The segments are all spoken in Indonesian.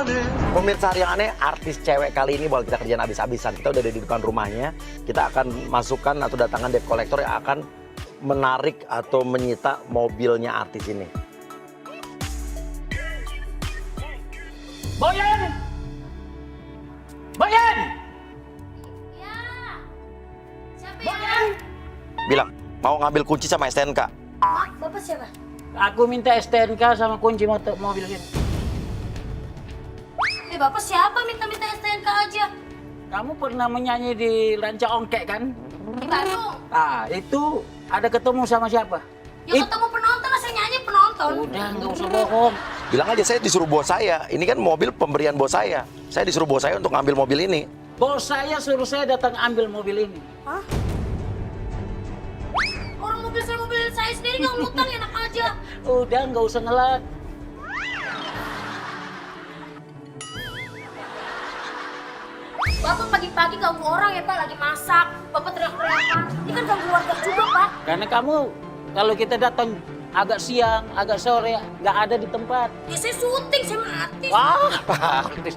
Pemirsa Hari Yang Aneh, artis cewek kali ini bakal kita kerjaan habis-habisan. Kita udah ada di depan rumahnya. Kita akan masukkan atau datangkan debt collector yang akan menarik atau menyita mobilnya artis ini. Boyan! Boyan! Ya. Siapa ya? Boyan! Bilang, mau ngambil kunci sama STNK. Mak, Bapak siapa? Aku minta STNK sama kunci mobil ini. Bapak siapa minta-minta STNK aja? Kamu pernah menyanyi di Ranca Ongkek kan? Di Bandung. Ah, itu ada ketemu sama siapa? Yang ketemu penonton, saya nyanyi penonton. Udah, nggak usah bohong. Bilang aja, saya disuruh bos saya. Ini kan mobil pemberian bos saya. Saya disuruh bos saya untuk ngambil mobil ini. Bos saya suruh saya datang ambil mobil ini. Hah? Orang mobil saya sendiri nggak ngutang, enak aja. Udah, nggak usah ngelak. Bapak pagi-pagi ganggu orang ya Pak, lagi masak. Bapak teriak-teriakan. Ini kan ganggu warga juga Pak. Karena kamu, kalau kita datang agak siang, agak sore, nggak ada di tempat. Ya saya syuting, saya mati. Wah, artis.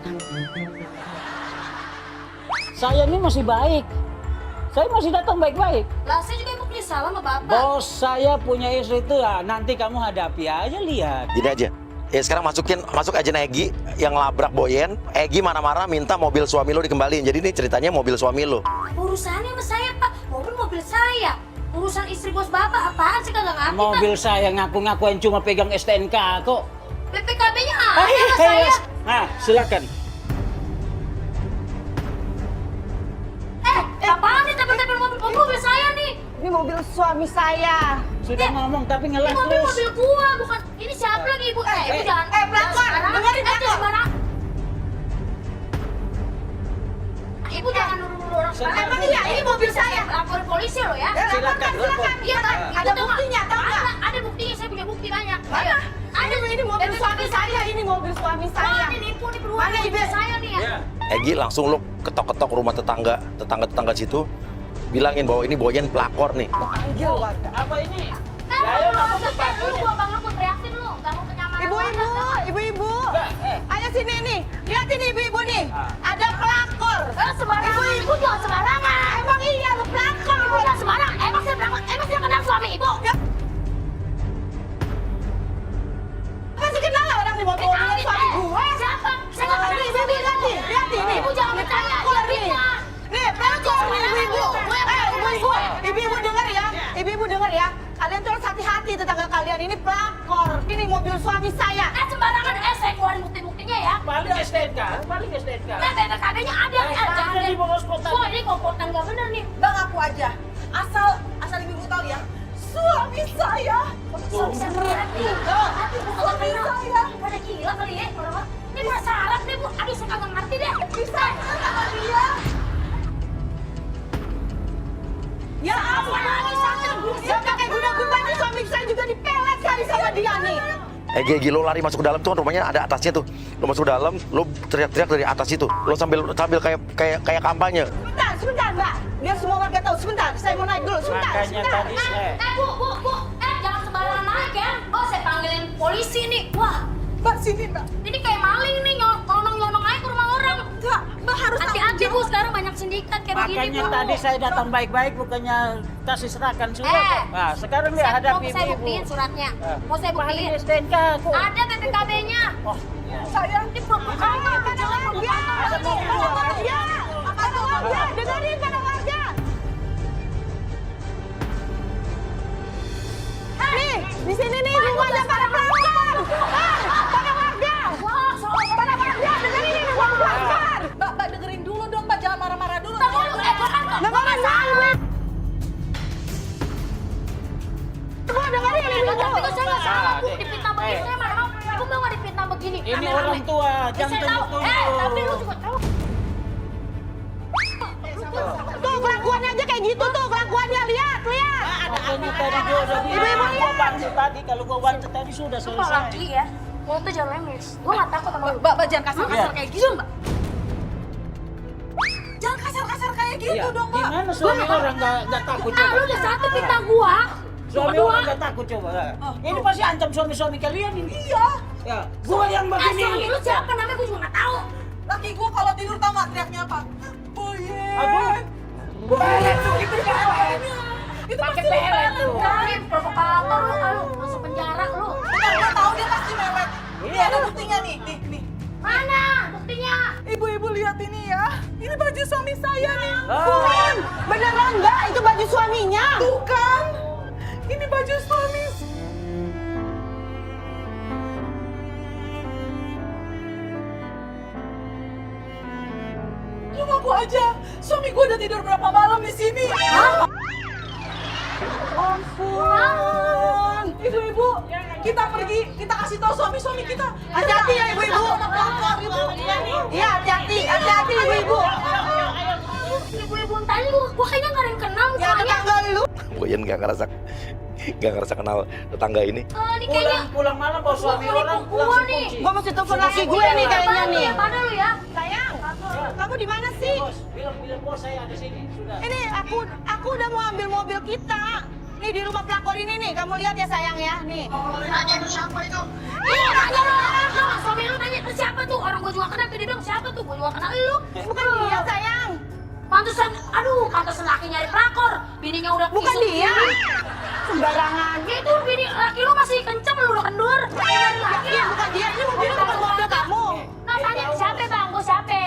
Saya ini masih baik. Saya masih datang baik-baik. Lah saya juga emang punya salah sama Bapak. Bos saya punya istri itu ya, nanti kamu hadapi aja, lihat. Gini aja. Ya sekarang masuk aja Egi yang labrak Boyen. Egi marah-marah minta mobil suami lo dikembaliin. Jadi ini ceritanya mobil suami lo. Urusannya sama saya Pak, mobil saya. Urusan istri bos Bapak apaan sih kagak ngerti Pak? Mobil saya ngaku-ngakuin cuma pegang STNK kok. PPKB-nya ada sama saya. Nah, silakan. Apaan nih teman-teman mobil saya nih? Ini mobil suami saya. Sudah ngomong tapi Ini ngelas terus. mobil gua, bukan. Ini siapa lagi Ibu? Ibu jangan. pelakor, dengerin aku. Sembarang. Ibu jangan nuduh-nuduh orang sembarangan. Emang iya, ini mobil saya. Lapor polisi lo ya. Silakan, silakan. Iya kan? Ada buktinya, tahu nggak? Ada buktinya, saya punya bukti banyak. Mana? Ini mobil PPKB suami saya. Ini mobil suami Wah, saya. ini nipu nih beruang Mana, Ibu? saya nih ya. Ya. Egi langsung lo ketok-ketok rumah tetangga situ. Bilangin bahwa ini Boyen pelakor nih. Panggil warga. Apa ini? Lu abang lu teriakin lu, ganggu kenyamanan. Ibu-ibu, ibu-ibu. Ayo sini nih. Lihat ini ibu-ibu nih. Ada pelakor. Sembarangan. Ibu jangan sembarangan. Emang iya lu pelakor. Ibu jangan sembarangan. Emang saya kenal suami ibu. Masih kenal lah orang di mobil suami gue. Siapa? Saya nggak kenal Ibu, suami lihat nih. Lihat nih. Ibu jangan percaya. Pelakor Dia nih. fitnah. Nih, pelakor nih ibu-ibu. Ibu-ibu. Ibu-ibu dengar ya. Ibu-ibu dengar ya. Kalian tuh harus hati-hati tetangga kalian ini pelakor. Ini mobil suami saya. Sembarangan. Saya keluarin bukti-buktinya ya. Paling STNK, paling STNK. Nah, BPKB-nya ada. Jangan di bawah kotak. Wah, ini kompotan nggak bener nih. Bang aku aja. Asal ibu tahu ya. Suami saya. Suami saya. Suami saya. Pada gila kali ya. Ini masalah nih Bu. Aduh, saya kagak ngerti deh. Bisa sama dia. Ya ampun. Ya pakai guna-guna nih suami saya juga dipelet kali sama dia nih. Egi lo lari masuk ke dalam tuh kan rumahnya ada atasnya tuh. Lo masuk ke dalam, lo teriak-teriak dari atas itu. Lo sambil kayak kampanye. Sebentar Mbak. Biar semua warga tahu. Sebentar, saya mau naik dulu. Makanya tadi Bu. Jangan sembarangan naik ya. Oh, saya panggilin polisi nih. Wah, Mbak sini Mbak. ini kayak maling nih, nyolong-nyolong aja ke rumah orang. Enggak, Mbak harus Hati-hati Bu, sekarang banyak sindikat kayak begini makanya Bu. tadi saya datang baik-baik bukannya kasih serahkan surat. Nah, sekarang lihat hadapi Saya ibu. buktiin suratnya. Nah. Mau saya Paling buktiin. STNK kok. Ada BPKB-nya. Oh, saya Ini provokator. pada warga. Pada warga. Pada warga. Dengerin pada warga. Nih, di sini nih rumahnya para pelakor. Pada warga. Pada warga, dengerin ini rumah pelakor. Mbak dengerin dulu dong, Mbak. Jangan marah-marah dulu. Nggak masalah. Ibu dengerin ini Tapi dulu. kan saya nggak salah Bu, dipitnah begini. Saya mana mau. Ibu mau nggak dipitnah begini. ini Rame-rame. orang tua, jangan Saya tahu. tunjuk-tunjuk. Tapi lu juga tahu. Tuh kelakuannya aja kayak gitu tuh kelakuannya lihat. Makanya tadi gua udah bilang, Ibu-ibu gua bantu tadi, kalau gua bantu tadi sudah Apa selesai. lagi ya? Lu tuh jangan lemes. Gua nggak takut sama lu. Mbak jangan kasar-kasar Iya. kayak gitu Mbak. Jangan kasar-kasar kayak gitu Iya, dong Mbak. gimana suami orang nggak takut Ah, lu coba? udah satu fitnah gua. Suami Kedua. orang nggak takut coba. Ini pasti ancam suami-suami kalian ini. Iya. Ya, gua yang begini. Suami lu siapa namanya gua juga nggak tahu. Laki gue kalau tidur tau gak teriaknya apa? Boyen. Aduh. Boyen tuh itu pelet. Itu Pakai pasti pelet tuh. kan? Provokator lu, masuk penjara lu. Bentar, gue tahu dia pasti mewek. Ini ada buktinya nih, nih. Mana buktinya? Ibu-ibu lihat ini ya. Ini baju suami saya nih. Bukan, beneran enggak? Itu baju suaminya. Bukan. Ini baju suami. Lu ngaku aja, suami gue udah tidur berapa malam di sini. Ampun. Ibu-ibu, kita pergi, kita kasih tahu suami-suami kita. Hati-hati ya ibu-ibu. Iya, hati-hati ibu-ibu. Ibu-ibu tadi gua kayaknya nggak ada yang kenal Ya mukanya. tetangga lu. Boyan nggak ngerasa kenal tetangga ini. Ini kayaknya Pulang malam bawa suami orang gua langsung nih. kunci. Gua mesti telepon laki gue nih kayaknya nih. Mana lu ya? Sayang, kamu di mana sih? Bos, bilang bos saya ada sini sudah. Ini aku udah mau ambil mobil kita. Nih di rumah pelakor ini nih, kamu lihat ya sayang ya, nih. Nanya itu siapa itu? Iya nanya lu. Suami lu nanya itu siapa tuh? Orang gua juga kenal, dia bilang siapa tuh? Gua juga kenal lu. Bukan dia sayang. Pantesan, pantesan laki nyari pelakor. Bininya udah Bukan kisut dia. gini. Sembarangan. Itu bini laki lu masih kenceng, lu udah kendur. Nyari laki Iya, ya. bukan dia. Ini mobilnya bukan mobil kamu. Nah, tanya siapa bang? Gua siapa?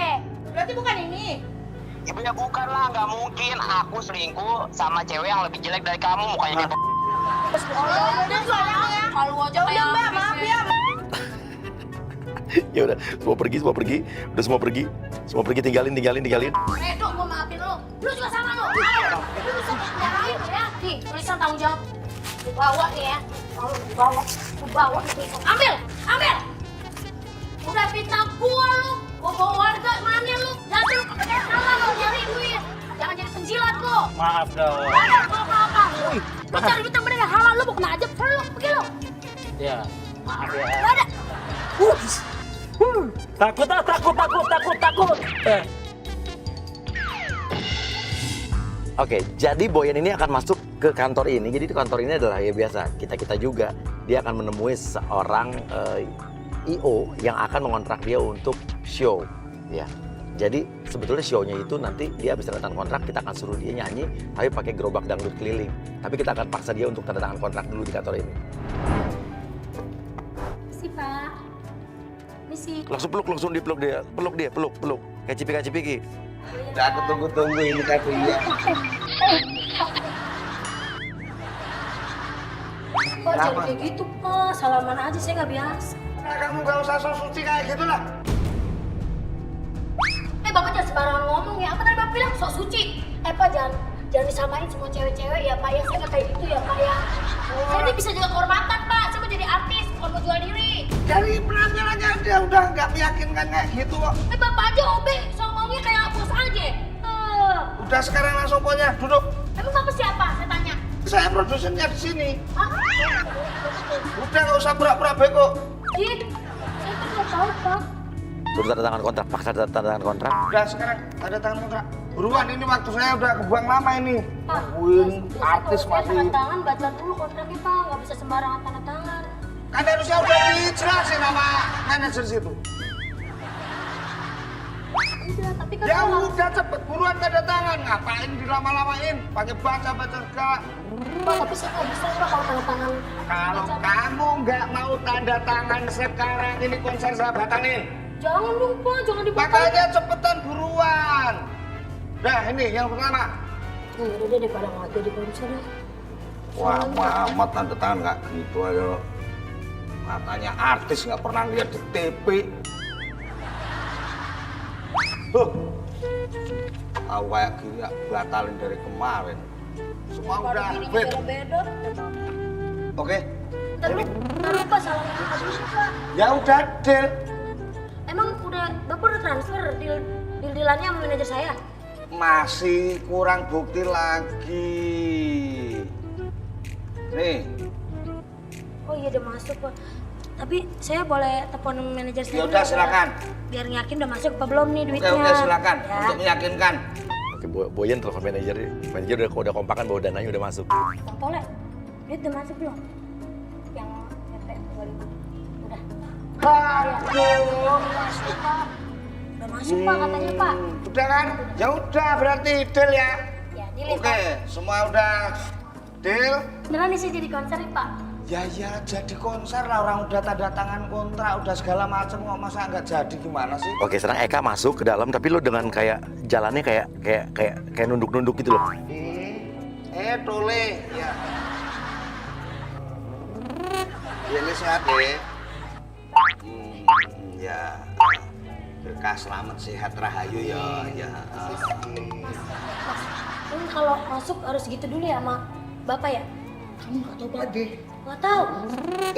Berarti bukan ini. Ibu ya bukan lah, nggak mungkin aku selingkuh sama cewek yang lebih jelek dari kamu, mukanya kayak Udah sayang ya. Kalau aja Ya udah kayak mbak, maaf ya. Ya udah, semua pergi, tinggalin. Redo, gua maafin lu. Lu juga sama lu. Ayo, lu bisa nyalain ya. Nih, tulisan tanggung jawab. Lu bawa nih ya. Kalau lu bawa nih tulisan. Ambil. Udah fitnah gua lu. Gua bawa warga mana lu? Jangan lu pakai salah lu nyari duit. Jangan jadi penjilat lu. Maaf dong. Ada apa-apa lu. Lu cari duit yang bener halal lu mau kena ajab. Lu pergi lu. Ya, maaf ya. Gak ada. Takut. Oke, jadi Boyan ini akan masuk ke kantor ini. Jadi di kantor ini adalah ya biasa, kita juga. Dia akan menemui seorang IO yang akan mengontrak dia untuk show. Ya, jadi sebetulnya show-nya itu nanti dia habis tanda tangan kontrak, kita akan suruh dia nyanyi, tapi pakai gerobak dangdut keliling. Tapi kita akan paksa dia untuk tanda tangan kontrak dulu di kantor ini. Si Pak. Misi. Langsung dipeluk dia, peluk. Kayak cipika-cipiki. Udah aku tunggu-tunggu ini aku iya. Pak jangan kayak gitu Pak. Salaman aja saya nggak biasa. Nah, kamu gak usah sok suci kayak gitu lah. Bapak jangan sembarangan ngomong ya. Apa tadi Bapak bilang sok suci? Pak jangan disamain semua cewek-cewek ya Pak ya. Saya nggak kayak gitu ya Pak ya. Saya ini bisa jaga kehormatan Pak. Saya mau jadi artis, bukan mau jual diri. Dari penampilannya dia udah gak meyakinkan kayak gitu kok. Bapak aja OB, ngomongnya kayak bos aja. Udah sekarang langsung pokoknya duduk. Emang Bapak siapa? Saya tanya. Saya produsernya di sini. Hah? Udah gak usah pura-pura bego. Saya kan nggak tahu Pak. Suruh tanda tangan kontrak, paksa tanda tangan kontrak. Udah sekarang ada tangan kontrak. Buruan ini waktu saya udah kebuang lama ini. Pak, Nungguin artis kalau masih. tanda tangan baca dulu kontraknya Pak. Nggak bisa sembarangan tanda tangan. Kan harusnya udah dijelasin sama manajer situ. Udah, tapi kan Ya kalau- udah cepet buruan tanda tangan. Ngapain dilama-lamain? Pakai baca-baca segala. Pak, tapi saya nggak bisa Pak kalau tanda tangan. Kalau kamu nggak mau tanda tangan sekarang ini konser sahabatanin. Jangan dong Pak, jangan dibatalkan. Makanya cepetan buruan. Nah ini yang pertama. Udah deh daripada nggak jadi konser ya. Wah amat tanda tangan nggak gitu aja. Katanya artis nggak pernah lihat di TV. Tuh. Tahu kayak gini ya, batalin dari kemarin. Semua udah fit. Beda. Oke. Ntar lupa salah dulu Pak. Ya udah deal. Emang Bapak udah transfer deal-dealannya sama manajer saya? Masih kurang bukti lagi. Nih, Oh iya udah masuk Pak. Tapi saya boleh telepon manajer saya ya dulu, udah Pak? silakan. Biar yakin udah masuk apa belum nih duitnya. Oke silakan Ya. untuk meyakinkan. Oke, Boyan telepon manajer. Manajer udah kompakan bahwa dananya udah masuk. Bang Tole, duit udah masuk belum? Yang DP 2000. Udah. Aduh, Masuk Pak. Udah masuk Pak katanya Pak. Udah kan? Ya udah berarti deal ya. Ya, deal Oke, Pak. semua udah deal. Beneran nih saya jadi konser nih Pak. Ya jadi konser lah, orang udah tanda tangan kontrak, udah segala macam, kok masa nggak jadi gimana sih? Oke, sekarang Eka masuk ke dalam, tapi lu dengan kayak jalannya kayak nunduk-nunduk gitu loh. Tole, ya. Ya ini sehat deh. Ya. Berkah selamat sehat rahayu ya. Ya. Ini kalau masuk harus gitu dulu ya sama Bapak ya? Kamu nggak tahu Pak Ade? Nggak tahu.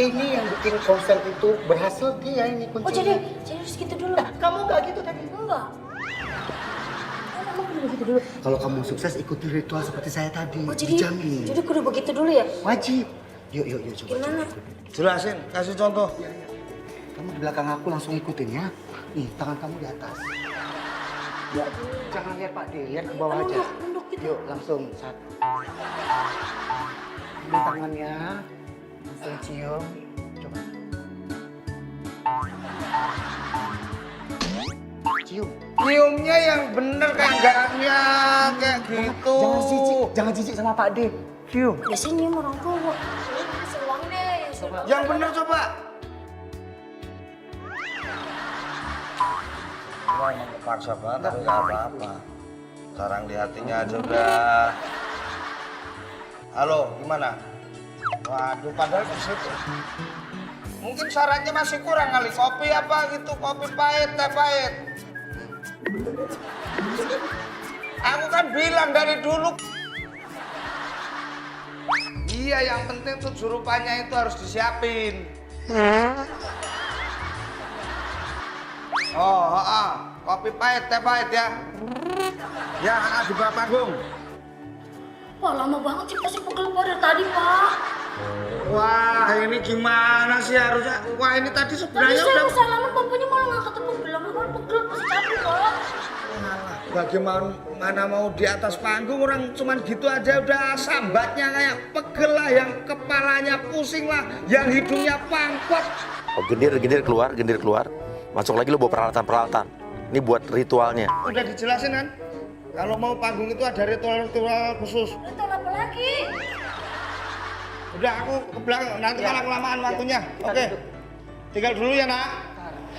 Ini yang bikin konser itu berhasil dia ini Oh kuncinya. jadi harus gitu dulu? Kamu nggak gitu tadi? Enggak. Emang kudu begitu dulu? Kalau kamu sukses ikuti ritual seperti saya tadi. Oh jadi Dijamin. kudu begitu dulu ya? Wajib. Yuk coba. Gimana? Jelasin, kasih contoh. Kamu di belakang aku langsung ikutin ya. Nih, tangan kamu di atas. Ya, jangan lihat Pak D, lihat ke bawah aja. Nunduk gitu. Yuk, langsung. Satu. Ini tangannya. Langsung cium. Coba. Cium. Ciumnya yang bener kayak enggaknya kayak gitu. Jangan jijik sama Pak D. Cium. Biasanya nyium orang tua. Ini kasih uang deh. Yang bener coba. Wah, emang kepaksa banget, tapi nggak apa-apa. Sekarang di hatinya aja udah. Halo, gimana? Waduh, padahal di situ. Mungkin sarannya masih kurang kali. Kopi apa gitu, kopi pahit, teh pahit. Aku kan bilang dari dulu. Iya, yang penting tuh jurupannya itu harus disiapin. Kopi pahit, teh pahit ya. Ya, di bawah panggung. Wah lama banget sih pasti pegel dari tadi Pak. Wah, ini gimana sih harusnya? Wah, ini tadi Tadi sebenarnya saya udah. salaman bapaknya malah nggak ketemu bilang kan pegel pasti capek Pak. Bagaimana mau di atas panggung orang cuman gitu aja udah sambatnya kayak pegel lah, yang kepalanya pusing lah, yang hidungnya pangkot. Oh, gendir keluar. Masuk lagi lu bawa peralatan. Ini buat ritualnya. Udah dijelasin kan? Kalau mau panggung itu ada ritual khusus. Ritual apa lagi? Udah aku ke belakang, nanti malah kelamaan waktunya. Oke. Tinggal dulu ya, Nak.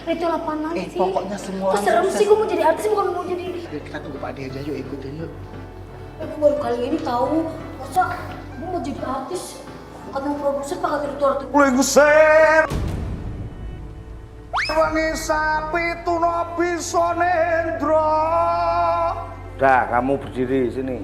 Ritual apaan lagi sih? Pokoknya semua Kok orang serem sukses. sih gue mau jadi artis bukan mau jadi. Yuk, kita tunggu Pak D aja, yuk ikutin yuk. Aku baru kali ini tahu masa gue mau jadi artis. Kata produser pakai ritual itu. Lengser. Wangi sapi tuno bisa nendro. Dah, kamu berdiri sini.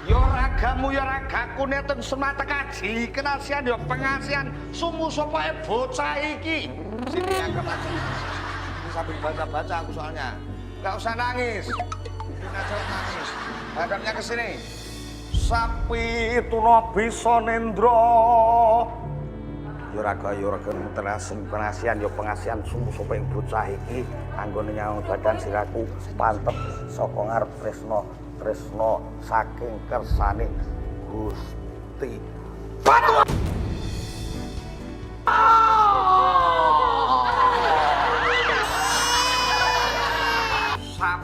Yo ragamu yo ragaku neteng semata kaji kenasian yo pengasian sumu sopae bocah iki. Sini anggap aja. Ini sambil baca-baca aku soalnya. Enggak usah nangis. Bikin aja nangis. Hadapnya ke sini. Sapi tuno bisa nendro. Yo raga penasian yo pengasian sumu sopae bocah iki anggone nyaung badan siraku pantep saka ngarep tresno saking kersane Gusti Patu. Sap.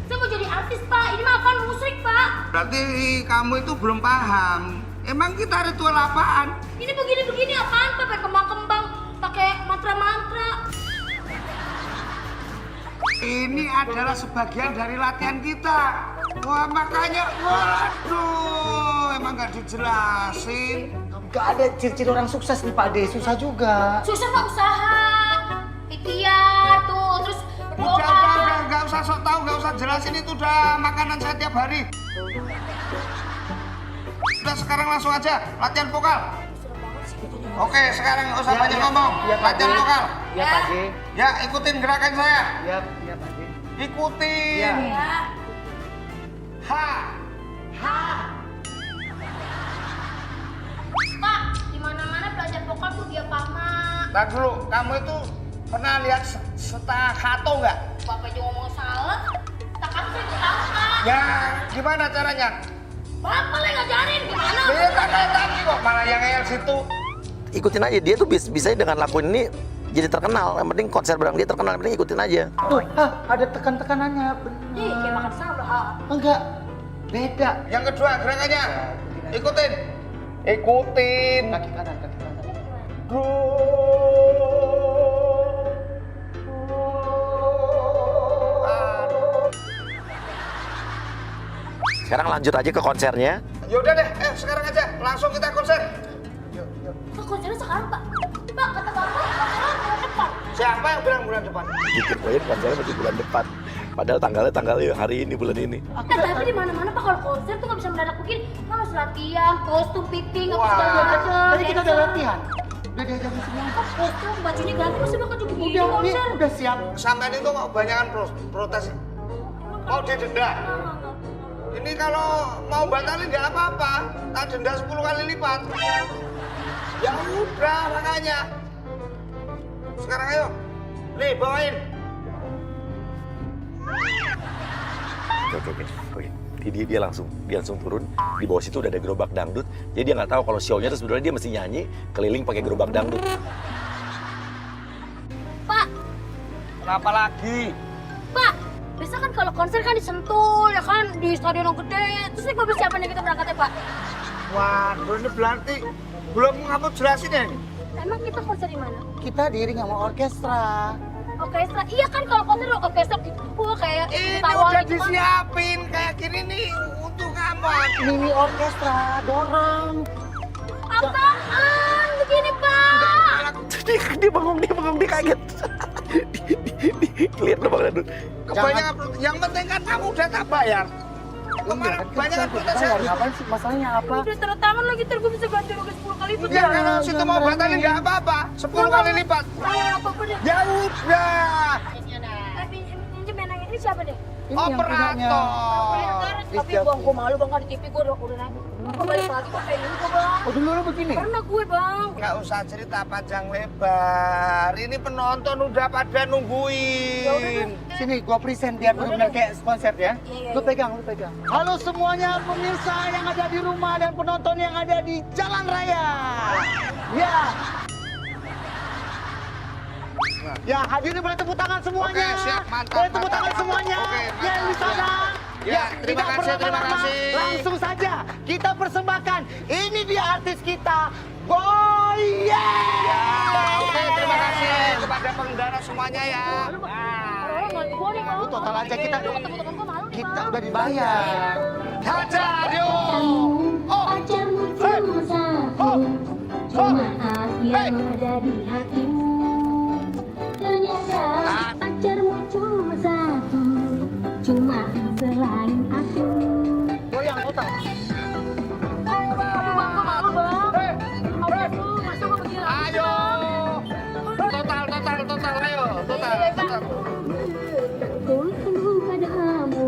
Saya mau jadi artis Pak, ini mah apaan musik Pak. Berarti kamu itu belum paham. Emang kita ritual apaan? Ini begini-begini apaan Pak? Pakai kembang-kembang, pakai mantra-mantra. Ini adalah sebagian dari latihan kita. Wah makanya, waduh, emang gak dijelasin. Gak ada ciri-ciri orang sukses nih Pak D, susah juga. Susah Pak usaha, ikhtiar tuh, terus berdoa. Udah, gak usah sok tahu, gak usah jelasin, itu udah makanan saya tiap hari. Udah sekarang langsung aja, latihan vokal. Oke, sekarang gak usah banyak ngomong, latihan vokal. Iya Pak D. Ya, ikutin gerakan saya. Iya Pak D. Ikutin. Iya. Ya. Pak, di mana-mana belajar vokal tuh dia pama. Ntar dulu, kamu itu pernah lihat staccato nggak? Bapak juga ngomong salah. Takkan saya tahu Pak. Ya, gimana caranya? Bapak lah yang ngajarin gimana? Dia tadi kok malah yang ngeyel situ. Ikutin aja, dia tuh bisa dengan lakuin ini jadi terkenal. Yang penting konser bareng dia terkenal, yang penting ikutin aja. Tuh, ada tekan-tekanannya. Bener. Ih, kayak makan sambal. Enggak, beda. Yang kedua gerakannya. Ikutin. Ikutin. Kaki kanan, kaki kanan. Sekarang lanjut aja ke konsernya. Yaudah deh, sekarang aja. Langsung kita konser. Pak, konsernya sekarang, Pak. Pak, kata Bapak, konsernya bulan depan. Siapa yang bilang bulan depan? Bikin poin konsernya masih bulan depan. Padahal tanggalnya hari ini, bulan ini. Tapi di mana-mana Pak kalau konser tuh nggak bisa mendadak begini. Kan harus latihan, kostum, fitting, apa segala macam. Tadi kita udah latihan. Udah diajarin semua. Kostum, bajunya ganti, masa bakal juga begini konser. Udah siap. Sampai itu mau banyakan protes. Mau didenda. Ini kalau mau batalin nggak apa-apa. Tak denda 10 kali lipat. Ya udah makanya. Sekarang ayo. Nih bawain. Oke. Dia langsung turun. Di bawah situ udah ada gerobak dangdut. Jadi dia nggak tahu kalau show-nya itu sebenarnya dia mesti nyanyi keliling pakai gerobak dangdut. Pak, Kenapa lagi? Pak, biasa kan kalau konser kan di Sentul, ya kan di stadion yang gede. Terus ini mobil siapa nih kita berangkatnya, Pak? Waduh ini berarti belum ngapa jelasin ya ini? Emang kita konser di mana? Kita diiring sama orkestra. Orkestra. Iya kan kalau konser orkestra gitu kayak Ini tawa udah gitu kan. disiapin kayak gini nih untuk apa? Mini orkestra, dorong. Apaan begini, Pak? Dia bengong, dia kaget. Lihat gerobak dangdut. Kebanyakan, yang penting kan kamu udah tak bayar. Kemarin banyak protes ya. Ngapain sih? Masalahnya apa? Udah tanda tangan lagi, ntar gue bisa ganti rugi 10 kali lipat. Ya kalau situ mau batalin nggak apa-apa, 10 kali lipat. Apa-apa deh. Ya udah. Pinjem enaknya ini siapa deh? Ini yang punyanya. Operator. Tapi bang, gue malu bang, kan di TV gue udah nanya. Gue balik lagi, gue pengen gue bang. Oh dulu begini? Karena gue bang. Nggak usah cerita panjang lebar. Ini penonton udah pada nungguin. Sini, gua present biar benar-benar kayak konser ya. Iya. Lu pegang. Halo semuanya pemirsa yang ada di rumah dan penonton yang ada di jalan raya. Ya. Ya, hadirin boleh tepuk tangan semuanya. Oke, siap, mantap, Boleh tepuk mantap, tangan mantap. semuanya. Oke, mantap, Yang di sana. Ya, terima tidak kasih, terima berlama-lama. kasih. Langsung saja kita persembahkan. Ini dia artis kita, Goyang. Ya, oke, terima kasih kepada pengendara semuanya ya. Oh, malu gue nih bang. Lu total aja kita. Temen-temen gue malu nih Kita bang. udah dibayar. Hajar yuk. Pacarmu cuma satu, cuma aku yang ada di hatimu. Ternyata pacarmu cuma satu, cuma selain aku. Goyang total. Aduh bang, gue malu bang. Aduh, masa gue begini lagi sih, Ayo. Bang? Total, ayo. Total. Ku penuh padamu,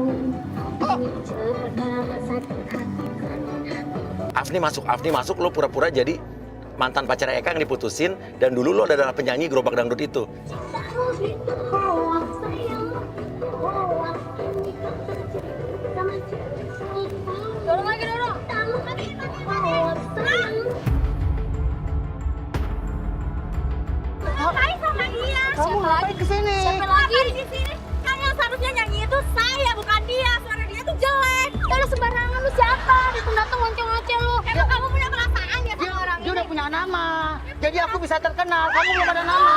terhadap sakit hati. Afni masuk, lo pura-pura jadi mantan pacar Eka yang diputusin, dan dulu lo adalah penyanyi gerobak dangdut itu. Dorong lagi, dorong. Ngapain sama dia? Kamu ngapain kesini? Siapa lagi? Di sini kan yang seharusnya nyanyi itu saya, bukan dia. Suara dia tuh jelek. Lu sembarangan, lu siapa? Datang-datang ngoceh-ngoceh lu. Emang kamu punya perasaan ya sama orang Dia ini? udah punya nama. Jadi aku bisa terkenal. Kamu belum ada nama.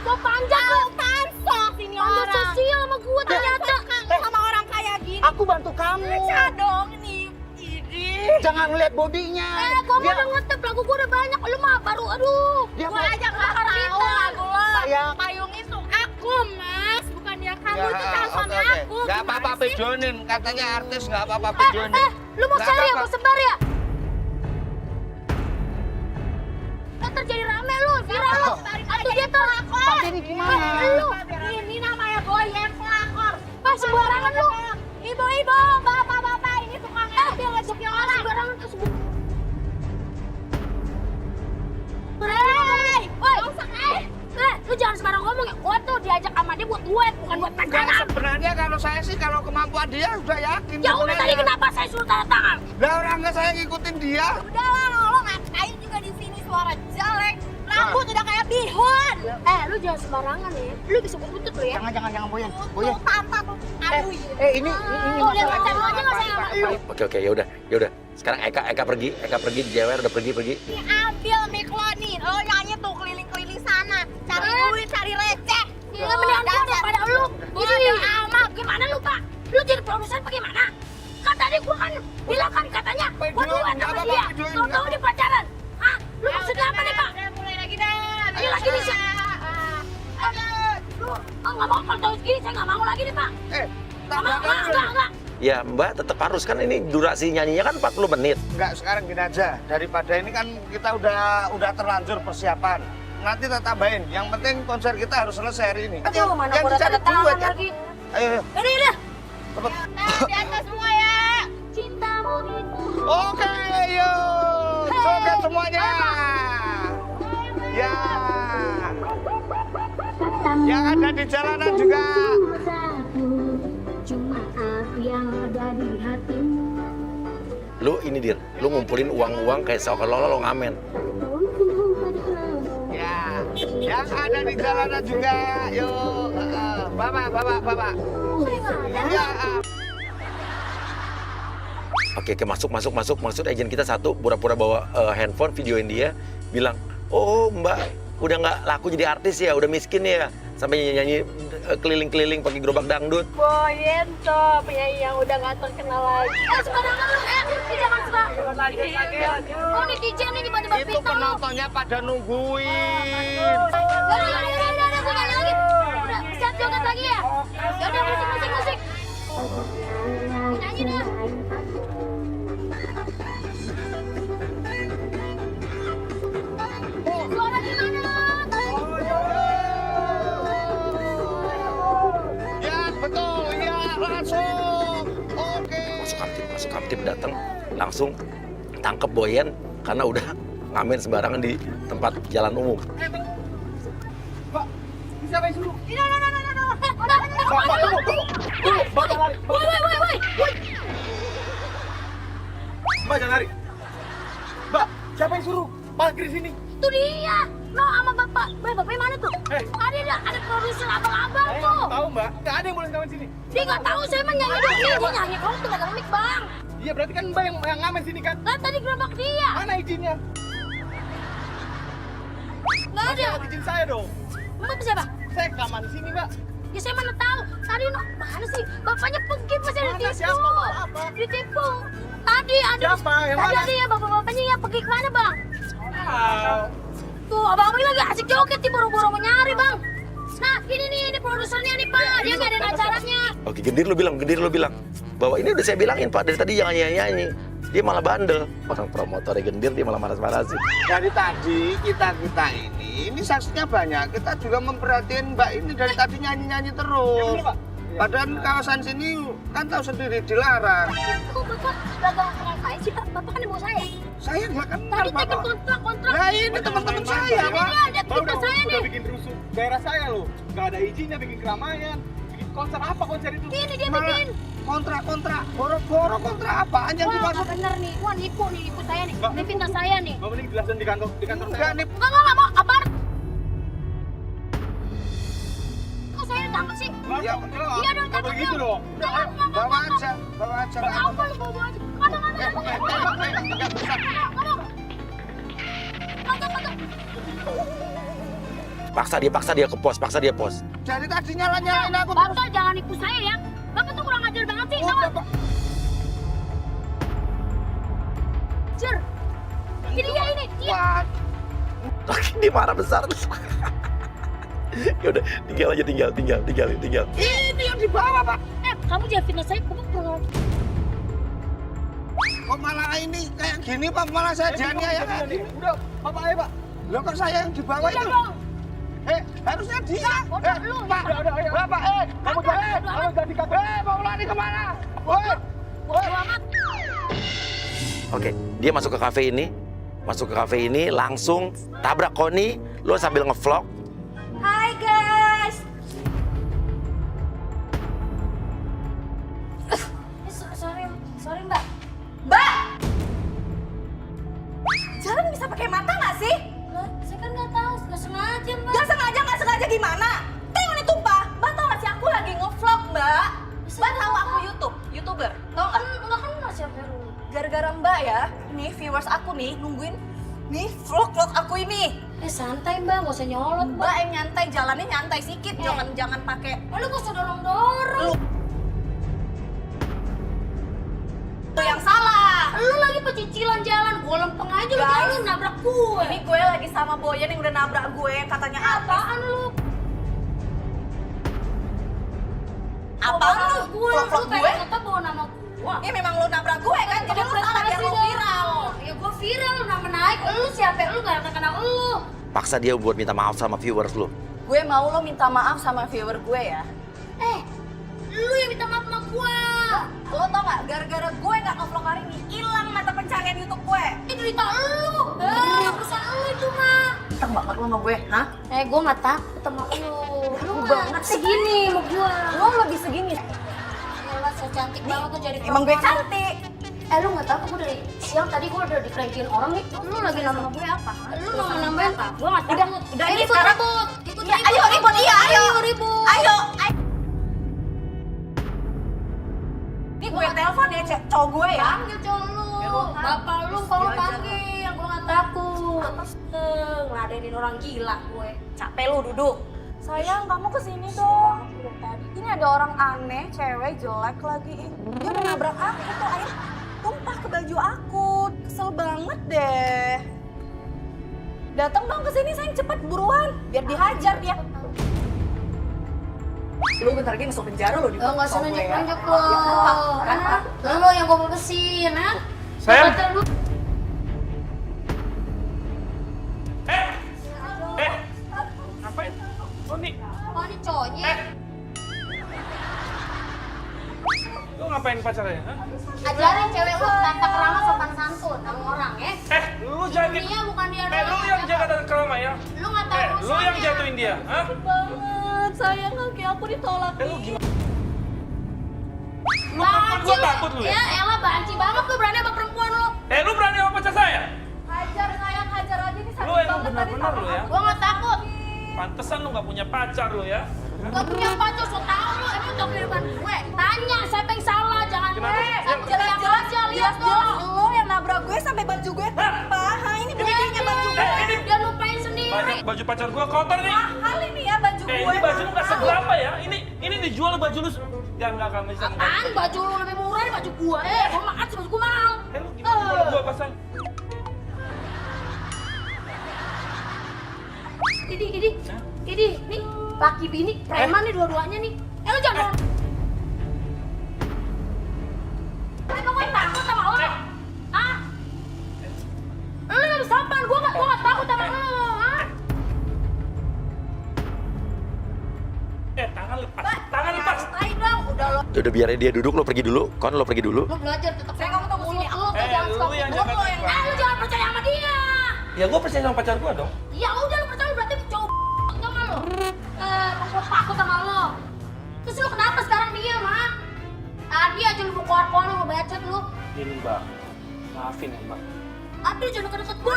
Gua panjang lu. Pansos ini Panjang orang. sosial sama gua ternyata. Kamu sama orang kayak gini. Aku bantu kamu. Baca dong ini. Ini. Jangan ngeliat bodinya. Gua Dia- udah ngetep, lagu gua udah banyak. Lu mah baru, aduh. Dia Gua mau- aja nggak tahu lagu lo. Sayang. Payung itu aku, Mas. Bukan dia kamu Ya, itu kan sama oke. aku. Nggak Gimana apa-apa sih? pejonin, katanya artis nggak apa-apa pejonin. Lu mau Nggak share ya, apa-apa. mau sebar ya? Ntar jadi rame lu, viral lu. Atau dia tuh lakor. Ini gimana? Lu. Ini namanya goyang pelakor. Pas sembarangan lu. Ibu-ibu, bapak-bapak, ini tukang ngambil rezeki orang. Sembarangan pas sembarangan. Woi, Lu jangan sembarang ngomong ya. Gua tuh diajak sama dia buat duet, bukan buat Enggak, pacaran. sebenarnya kalau kalau saya sih kalau kemampuan dia udah yakin. Ya udah tadi kenapa saya suruh tanda tangan? Lah orang nggak saya ngikutin dia. Udah lah, lo ngapain juga di sini suara jelek. Rambut udah kayak bihun. Lu jangan sembarangan ya. Lu bisa berlutut lu ya. Jangan Boyan. Tuh tata tuh. Aduh. Ini Tuh lihat pacar lu aja nggak sayang. Oke, ya udah. Sekarang Eka pergi, Jewer udah pergi. Nih ambil mic lo nih. Lo nyanyi tuh keliling-keliling sana. Cari duit, cari receh. Gila mendingan gua daripada lu. Bodo amat. Gimana lu Pak? Lu jadi produser bagaimana? Kan tadi gua kan bilang kan katanya gua duet sama dia. Tahu di pacaran. Hah? Lu maksudnya apa nih Pak? Mulai lagi dah. Ini lagi nih sih. Lu nggak mau kalau tahu segini saya nggak mau lagi nih Pak. Enggak. Ya Mbak tetap harus kan ini durasi nyanyinya kan 40 menit. Enggak, sekarang gini aja. Daripada ini kan kita udah terlanjur persiapan. Nanti kita tambahin. Yang penting konser kita harus selesai hari ini. Aduh, mana Yang gua udah dicari tanda tangan duit, ya. lagi. Ayo. Ini dah. Cepet. Di atas semua ya. Cintamu itu Oke, yuk. Joget semuanya. Ya. Yang ada di jalanan juga. satu, cuma aku yang ada di hatimu. Lu ini Dir, lu ngumpulin uang-uang kayak seolah-olah lo ngamen. Ya. Yang ada di jalanan juga. Yuk. Bapak. Ya. Oke, masuk agent kita satu, pura-pura bawa handphone, videoin dia, bilang, oh Mbak, udah nggak laku jadi artis ya, udah miskin ya, sampai nyanyi keliling-keliling pakai gerobak dangdut. Boyen tuh penyanyi yang udah gak terkenal lagi. Sembarangan lu ini jangan sembarangan. Oh ini DJ nih tiba-tiba Itu penontonnya pada nungguin. Udah, gue nyanyi lagi. Udah, siap joget lagi ya? Yaudah, musik. Nyanyi dah. Suara gimana? Ya betul, ya langsung. Oke. Masuk kamtip datang, langsung tangkep Boyen karena udah ngamen sembarangan di tempat jalan umum. Mbak jangan lari. Mbak, siapa yang suruh parkir sini? Itu dia. No sama bapak. Bapaknya mana tuh? Ada produser abang-abang tuh. Tahu Mbak, nggak ada yang boleh ngamen sini. Dia nggak tahu saya mah nyanyi doang. Dia nyanyi doang tuh megang mic bang. Iya berarti kan Mbak yang ngamen sini kan? Kan tadi gerobak dia. Mana izinnya? Nggak ada. Izin saya dong. Mbak siapa? Saya keamanan di sini Mbak. Ya saya mana tahu. Tadi no mana sih? Bapaknya pergi pasti Mana ditipu. siapa? Apa? Ditipu. Tadi ada. Siapa? Yang Tadi mana? ada ya bapak-bapaknya ya pergi kemana bang? Wow. Tuh abang-abang lagi asik joget nih buru-buru mau nyari bang. Nah ini produsernya nih pak. Dia nggak ada acaranya. Oke, Gendir lu bilang bahwa ini udah saya bilangin Pak dari tadi jangan nyanyi. Dia malah bandel. Orang promotornya Gendir dia malah marah-marah sih. Dari tadi kita ini saksinya banyak. Kita juga memperhatiin Mbak ini dari tadi nyanyi terus. Padahal kawasan sini kan tahu sendiri dilarang. Kok bapak gagal ngerasain sih pak? Bapak kan yang mau saya. Saya nggak kenal Tadi tekan Bapak. kontrak. Nah ini teman-teman saya Pak. Ini ada kita saya nih. bikin rusuh daerah saya loh. Nggak ada izinnya bikin keramaian. Bikin konser apa konser itu? Ini dia Malah bikin. kontrak, boro-boro kontrak apaan yang Wah dimaksud? nggak bener nih. Wah nipu saya nih. Ini pinta saya nih. Nggak mending jelasin di kantor Enggak saya. nih. Enggak mau. Apaan? Kok saya ditangkap sih? Ya, Iya dong, nggak boleh gitu loh. bawa aja. Apa lu bawa aja? Nggak bisa. Paksa dia ke pos, Dari tadi nyalain aku. Bapak jangan nipu saya ya. Bapak tuh kurang ajar banget sih. Oh, Bapak. Jer. Ini dia ini. Dia. Wah, Oke, dia marah besar. Ya udah, tinggalin. ini yang dibawa Pak. Kamu jangan fitnah saya. Kamu kurang. Kok malah ini kayak gini Pak, malah saya dianiaya kayak gini. Udah, Bapak ayo Pak. Loh kok saya yang dibawa Iya itu? dong. Harusnya dia. Udah, lu. Pak, Udah, ayo. Bapak, kamu jadi kakak. mau lari kemana? Woi, Bodo amat. Oke, dia masuk ke kafe ini, langsung tabrak Koni, lo sambil ngevlog. Hai guys. aku ini. Santai mbak, gak usah nyolot Mbak yang nyantai, jalannya nyantai sikit, jangan pakai. Lu gak usah dorong-dorong. Lu yang salah. Lu lagi pecicilan jalan, gue lempeng aja lu Guys, jalan nabrak gue. Ini gue lagi sama Boyan yang udah nabrak gue, yang katanya Apaan lu? Apaan lu? Gue, Vlog-vlog lu gue? kayak tetap bawa nama gue. Ini memang lu nabrak gue kan, jadi lu salah biar lu viral. Ya gue viral, lu nama naik. Lu siapa? Lu gak kenal lu. Paksa dia buat minta maaf sama viewers lu. Gue mau lo minta maaf sama viewer gue ya. Lu yang minta maaf sama gue. Lo tau gak, gara-gara gue gak nge-vlog hari ini, hilang mata pencarian YouTube gue. Ini cerita lu. Urusan lu itu mah. Takut banget lo sama gue, hah? Gue gak takut sama lu. Lu banget gak segini sama gue. Lo lebih segini. Yalah, so cantik banget tuh jadi Emang gue perempuan. cantik. Lu gak tau gue dari siang tadi gue udah dikerjain orang nih. Lu lagi nama gue apa? Lu nama apa? Gue gak takut. Udah, ini Ikut sekarang. ribut. Ikut Ya, ayo ribut, iya, ayo. ribut. Ayo. Ini gue telepon ya cowok gue ya. Panggil cowok lu. Bapak lu kalau panggil, gue gak takut. Ngeladenin orang gila gue. Capek lu duduk. Sayang, kamu kesini dong. Ini ada orang aneh, cewek jelek lagi. Dia udah nabrak aku tuh, air tumpah ke baju aku. Kesel banget deh. Datang dong ke sini, sayang, cepet buruan. Biar dihajar dia. Lu bentar lagi masuk penjara lo di Gak usah nunjuk-nunjuk lo. lo. Kenapa? Lu yang gue beresin, ha? Sayang. Lu. Ngapain? Oh nih, Oh ini cowoknya. lu ngapain pacarnya? Hah? Ajarin cewek lu tata kerama sopan santun sama orang ya. Lu jangan gitu. Dia bukan dia Lu yang jaga tata kerama ya? Lu gak tahu Lu yang urusannya. jatuhin dia, hah? Banget, sayang, kaki aku ditolak. Lu gimana? Lu perempuan gua takut lu ya? Ya elah banci banget lu berani sama perempuan lu. Lu berani sama pacar saya? Hajar, sayang, hajar aja nih, sakit Lu emang banget tadi benar-benar lu ya? Gua gak takut. Pantesan lu gak punya pacar lu ya? Gak punya pacar, so tau lu. Emang tau di depan gue. Tanya siapa yang salah, jangan Kenapa? jelas aja, lihat jelas dong. lo yang nabrak gue sampai baju gue tumpah. Hah, ini buktinya baju gue. ini Dia lupain sendiri. banyak baju pacar gua kotor nih. Mahal ini ya baju gue. Ini baju lu gak seberapa ya? Ini dijual baju lu. Enggak bisa. Apaan baju lu lebih murah dari baju gua? Gua makan sih baju gua mahal. Lu gimana kalau gua pasang? Ini, nih laki bini, preman nih dua-duanya nih. Lu jangan. Emang gue takut sama lo? Hah? Lu gak bisa apaan? Gua gak takut sama lo, hah? Tangan lepas. Tangan lepas. Santai dong, udah lo. Udah biarin dia duduk, lo pergi dulu. Kon lo pergi dulu. Lu belajar tetap. Saya kamu tunggu sini. Lu Eh, jangan lu stop. yang Lu jaga yang tempat. lu jangan percaya sama dia. Ya gua percaya sama pacar gua dong. Ya udah lu percaya berarti cowok sama lo. Gua takut sama lo. Terus lu kenapa sekarang diam, ha? Tadi aja lu keluar-keluar lu becet lu. Ini Mbak. Maafin ya Mbak. Aduh jangan deket-deket gue.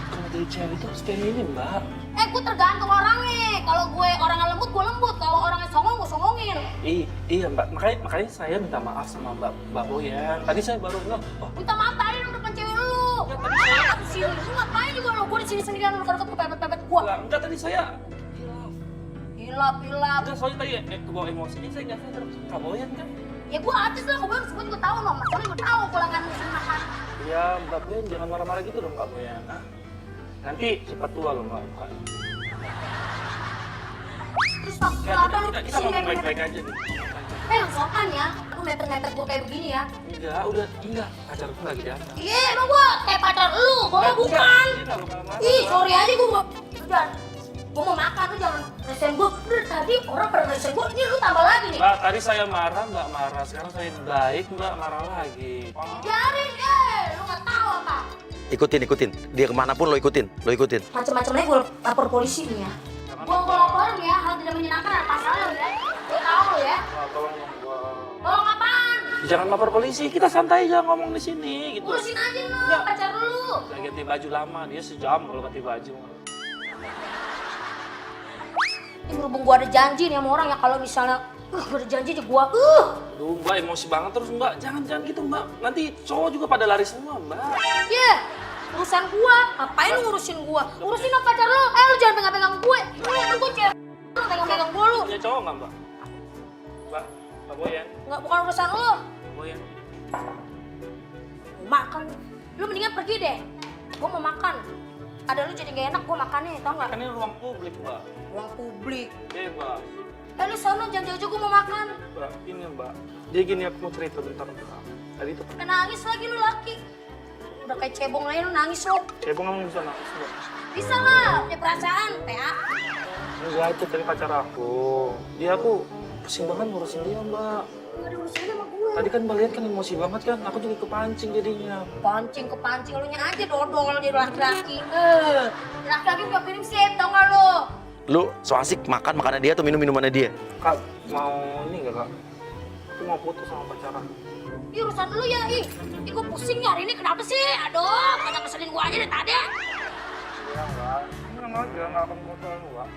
Kalau dari cewek itu harus feminin Mbak. Gue tergantung orangnya. Kalau gue orangnya lembut, gue lembut. Kalau orangnya songong, gue songongin. Iya Mbak. Makanya saya minta maaf sama Mbak Boyan. Tadi saya baru bilang, oh Minta maaf tadi dong depan cewek lu. Aku sini, lu ngapain juga lu? Gue di sini sendirian lu deket-deket ke pepet-pepet gue. enggak tadi saya. Hilap. Enggak soalnya tadi kebawa emosinya saya nggak sadar Kak Boyan kan. Ya gue artis lah, gue juga tahu loh. Masalahnya gue tahu pulangan musim makan. Iya Mbak Boyan jangan marah-marah gitu dong Kak Boyan. Ah. Nanti cepat tua loh Mbak. Terus pas apa lu Kita ngomong baik-baik aja nih. yang sopan ya. Lu mepet-mepet gue kayak begini ya. Enggak. Pacarku lagi di atas. Iya, emang gue kayak pacar lu. Gue mah bukan. Ih, sorry aja gue mau. Udah. Gue mau makan, lu jangan resen gue. Udah tadi orang pada resen gue, ini lu tambah lagi nih. Mbak, tadi saya marah, Mbak marah. Sekarang saya baik, Mbak marah lagi. Biarin, lu gak tahu apa. Ikutin. Dia kemanapun lo ikutin. Macem-macemnya gue lapor polisi nih ya. Gue laporin ya, hal tidak menyenangkan ada pasalnya ya. Gue tahu lo ya. Tolong apaan? Jangan lapor polisi, kita santai aja ngomong di sini gitu. Urusin aja lu, pacar lu. Saya ganti baju lama, dia sejam kalau ganti baju. Ini berhubung gue ada janji nih sama orang ya, kalau misalnya gue ada janji aja gue Duh Mbak, emosi banget terus Mbak. Jangan gitu Mbak. Nanti cowok juga pada lari semua Mbak. Iya, Urusan gua. Ngapain lu ngurusin gua? Urusin apa pacar lu? Lu jangan pegang-pegang gue. Lu gue cewek. Lu pegang-pegang gua lu. Punya cowok nggak, Mbak? Mbak Boyan? Nggak, bukan urusan lu. Boyan? Mau makan. Lu mendingan pergi deh. Gua mau makan. Ada lu jadi gak enak gua makannya, tau nggak? Kan ini ruang publik, Mbak. Ruang publik. Iya, Mbak. Lu sono jangan jauh-jauh gua mau makan. Mbak, ini Mbak. Jadi gini aku mau cerita bentar, Mbak. Tadi tuh Nangis lagi lu laki. Udah kayak cebong aja lu nangis lu. Cebong kamu bisa nangis, Mbak. Bisa lah, punya perasaan, PA. Enggak, itu tadi pacar aku. Dia aku pusing banget ngurusin dia, Mbak. Gak ada urusannya sama gue. Tadi kan Mbak lihat kan emosi banget kan. Aku juga kepancing jadinya. Kepancing, lu nya aja dodol jadi laki-laki. Laki-laki gak prinsip, tau gak lu? Lu so asik makan makanan dia atau minum minumannya dia? Kak, mau ini nggak, Kak? Aku mau putus sama pacaran. Ih, urusan lu ya, ih gue pusing nih hari ini, kenapa sih? Aduh, kata ngeselin gue aja dari tadi. Iya, Mbak. Tenang aja, nggak akan kotor, Mbak.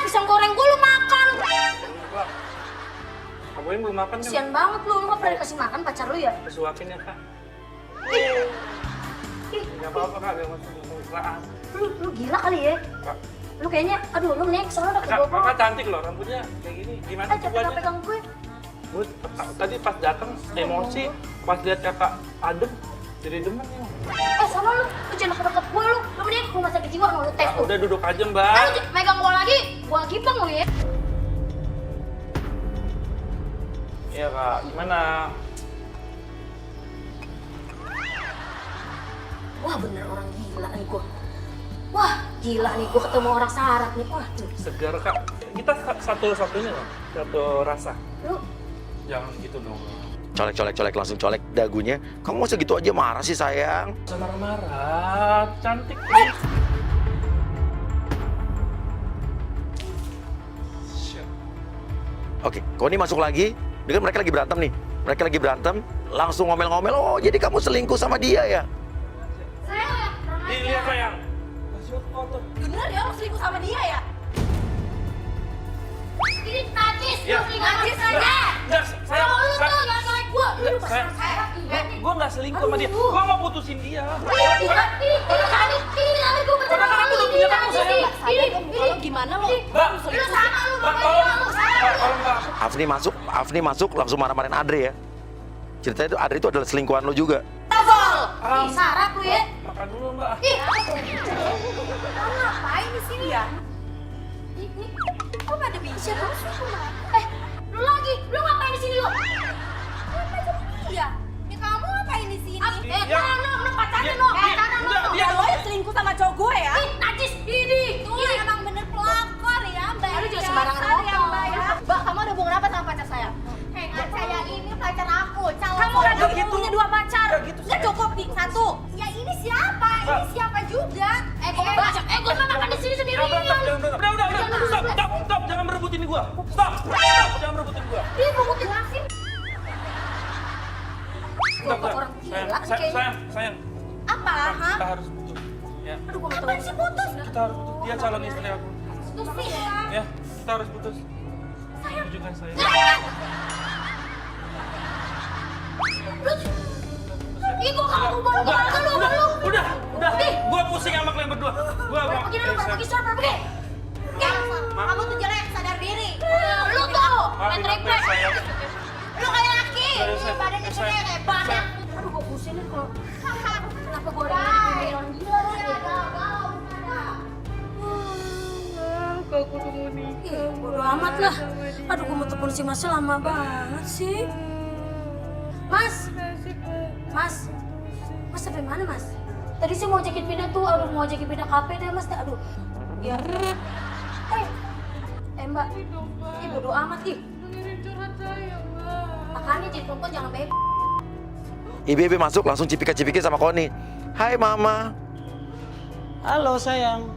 Pisang goreng gue lu makan. Mbak, Kak Boyan belum makan kan? Kasian banget lu gak pernah dikasih makan pacar lu ya? Disuapin ya, Kak. Nggak apa-apa, Kak. Gak masuk kemesraan. Lu gila kali ya? Kak, Lu kayaknya, aduh lu nih soalnya udah Kak, kedua. Kakak cantik loh, rambutnya kayak gini. Gimana Jangan coba aja? pegang gue. Gue tadi pas datang emosi, pas lihat kakak adem, jadi demen ya. Sama lu jangan deket-deket gue lu. Lu mending ke rumah sakit jiwa mau lu tes Kak, tuh. udah duduk aja, Mbak. Lu megang gua lagi, gua gipang lu ya. Iya, Kak. Gimana? Wah bener orang gila nih gua. Wah gila nih gua ketemu orang syarat nih. Wah Segar, Kak. Kita satu-satunya loh, satu rasa. lu Jangan gitu dong. Colek, langsung colek dagunya. Kamu masa gitu aja marah sih sayang? Jangan marah-marah, cantik nih. Oke, Koni masuk lagi. Dengan mereka lagi berantem nih. Mereka lagi berantem, langsung ngomel-ngomel. Oh, jadi kamu selingkuh sama dia ya? Nih, lihat sayang. Kasih foto. Bener ya, lo selingkuh sama dia ya? ini najis, Ya. lu najis aja. Enggak, sayang. Kalau lu tuh jangan colek gua. Lu Sayang. syarat gila nih. Gue nggak selingkuh sama dia. Gue mau putusin dia. Ini nanti gua pacaran Padahal sama aku lu. udah punya kamu, sayang. Kalau gimana lo? Mbak, Lu sama lu, Mbak, makanya tolong. lu Mbak, tolong, Mbak. Afni masuk langsung marah-marahin Adri ya. Ceritanya itu Adri itu adalah selingkuhan lo juga. Ih, syarat lu ya. Makan dulu, Mbak. Ih, kamu ngapain di sini ya? Ini, kok pada bisa lu? Lu lagi, lu ngapain di sini lu? Ngapain sama dia? Ya kamu ngapain di sini? Lu pacaran lu, pacaran lu. Ya lo yang selingkuh sama cowok gue ya? Ih, najis, ini. Tuh emang bener pelakor ya, Mbak. Lu jangan sembarangan ngomong. Mbak ya. Mbak, kamu ada hubungan apa sama pacar saya? Saya ini pacar aku, calon. Kamu kan punya dua pacar. Nggak cukup nih, satu. Ya ini siapa? Ini siapa juga? Gua mau makan di sini sendirian. Udah. Stop. Jangan merebutin gua. Stop. Jangan merebutin gua. Ih, mau jelasin. Stop. Orang gila kayaknya. Sayang. Apa? Kita harus putus. Ya. Aduh, gua mau sih putus. Kita harus putus. Dia calon istri aku. Putus sih. Ya, kita harus putus. Tunjukkan saya. Ih, gua kamu baru keluarga lu sama lu. Udah. Gua pusing sama kalian berdua. Gua mau. Pergi dulu, pergi sana, pergi. Kamu tuh jelek, sadar diri. Lu tuh, Maafin main aku ya, sayang. Lu kayak laki. Badannya gede, Badan. Aduh, gua pusing nih kalau. Kenapa gua ada orang gila sih? Ih, bodo amat lah. Aduh, gua mau telepon si Mas lama banget sih. Mas sampai mana Mas? Tadi saya mau ajakin pindah tuh, aduh mau ajakin pindah kafe deh Mas. Aduh, ya. Mbak, ih bodo amat ih. Makanya jadi perempuan jangan baik. Ibu masuk langsung cipika-cipiki sama Koni. Hai Mama. Halo sayang.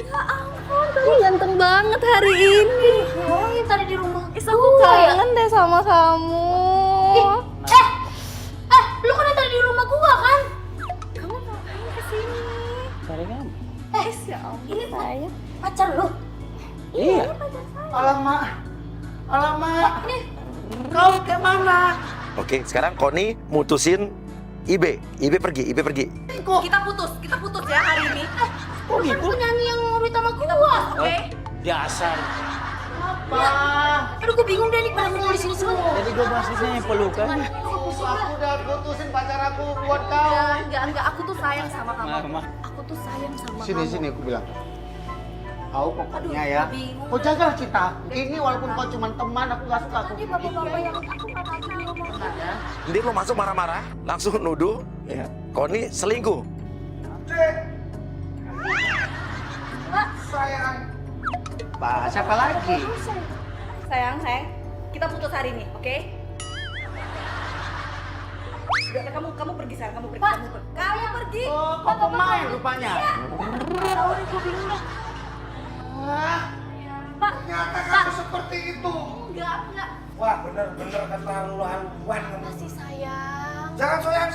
Ya ampun, kamu ganteng banget hari ini. Oh, yang tadi di rumah. Aku kangen deh sama kamu. Lu kan yang tadi di rumah gua kan? Kamu ngapain kesini? Cari kamu. Ya ampun, Ini sayang. pacar lu. Iya. Alamak. Kau kemana? Oke, sekarang Koni mutusin Ibe. Ibe pergi. Kita putus ya hari ini. Oh gitu? Nyanyi yang ngobrol sama gua. Oke. Dasar. Ya. Aduh, gua bingung deh nih pada ngumpul di sini semua. Jadi gue bahas di sini pelukan. Aku udah putusin pacar aku buat kau. Enggak, aku tuh sayang sama kamu. Mama. Aku tuh sayang sama kamu. Sini aku bilang. Kau pokoknya ya. bingung. Kau jaga cinta. Ini walaupun kau cuma teman, aku gak suka. Tadi bapak-bapak yang aku katakan ngomong. Dia lo masuk marah-marah, langsung nuduh ya. Koni selingkuh. Pak, Sayang. Pak, siapa lagi? Sayang, kita putus hari ini, oke? Udah, kamu pergi sekarang, kamu pergi. Pak. Kamu pergi. Oh, kau pemain rupanya. tahu nih gua bingung dah. Wah, Pak, ternyata kamu seperti itu. enggak. Wah, bener-bener keterlaluan kamu. Masih sayang. Jangan sayang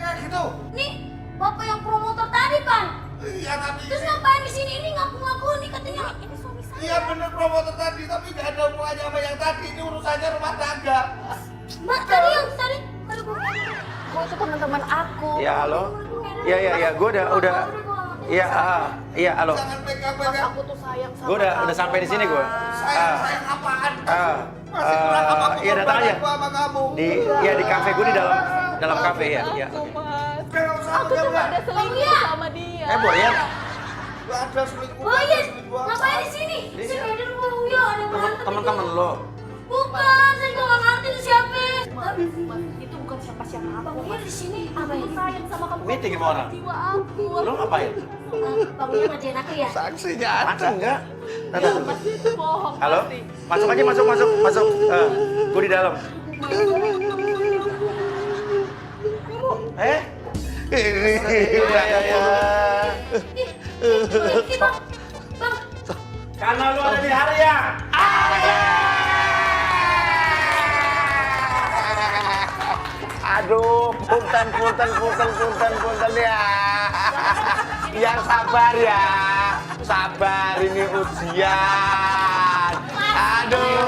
kayak gitu. Nih, bapak yang promotor tadi, Bang. Iya, tapi Terus ngapain di sini? Ini ngaku-ngaku nih katanya ini suami saya. iya bener promotor tadi, tapi gak ada hubungannya sama yang tadi. Ini urusannya rumah tangga. Mbak, tadi yang tadi. Aduh, Kok itu teman-teman aku? Ya, halo. Iya, gue udah. Iya, halo. Jangan pegang-pegang. Aku tuh sayang sama Gue udah sampai di sini gue. Sayang apaan? Masih kurang Iya apa datang aja. gua sama kamu. Di kafe gue di dalam kafe ya. Iya. Gak usah Aku tuh gak ada Oh selingkuh iya. sama dia. Boyan. Gak ada selingkuh. Oh iya, ngapain di sini? Sini ada rumah Uya, ada berantem. Teman-teman lo. Bukan, saya juga nggak ngerti itu siapa. Itu bukan siapa-siapa aku. Bang Uya di sini. Aku tuh sayang sama kamu. Meeting sama orang. Jiwa aku. Lo ngapain? Bang Uya ngerjain aku ya? Saksinya Masa enggak? Pasti itu bohong. Halo? Pasti. Masuk aja, masuk. Gue di dalam. Iya. Bang, Bang, Karena lo ada di hari ya. Aduh, punten ya. Yang sabar ya. Sabar, ini ujian. Aduh.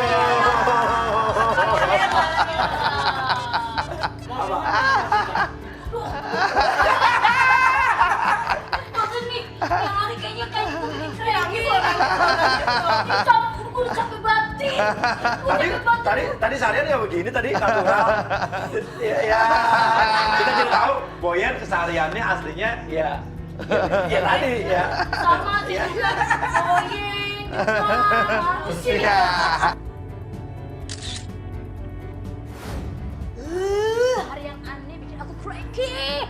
maksud nih, yang hari kayaknya kayak bikin kayak gitu. Gue udah capek banget. Tadi seharian ya begini tadi natural. Ya. Kita jadi tahu Boyan kesehariannya aslinya ya tadi ya. Sama dia juga. Oh iya, manusia. Hari yang aneh bikin aku cranky.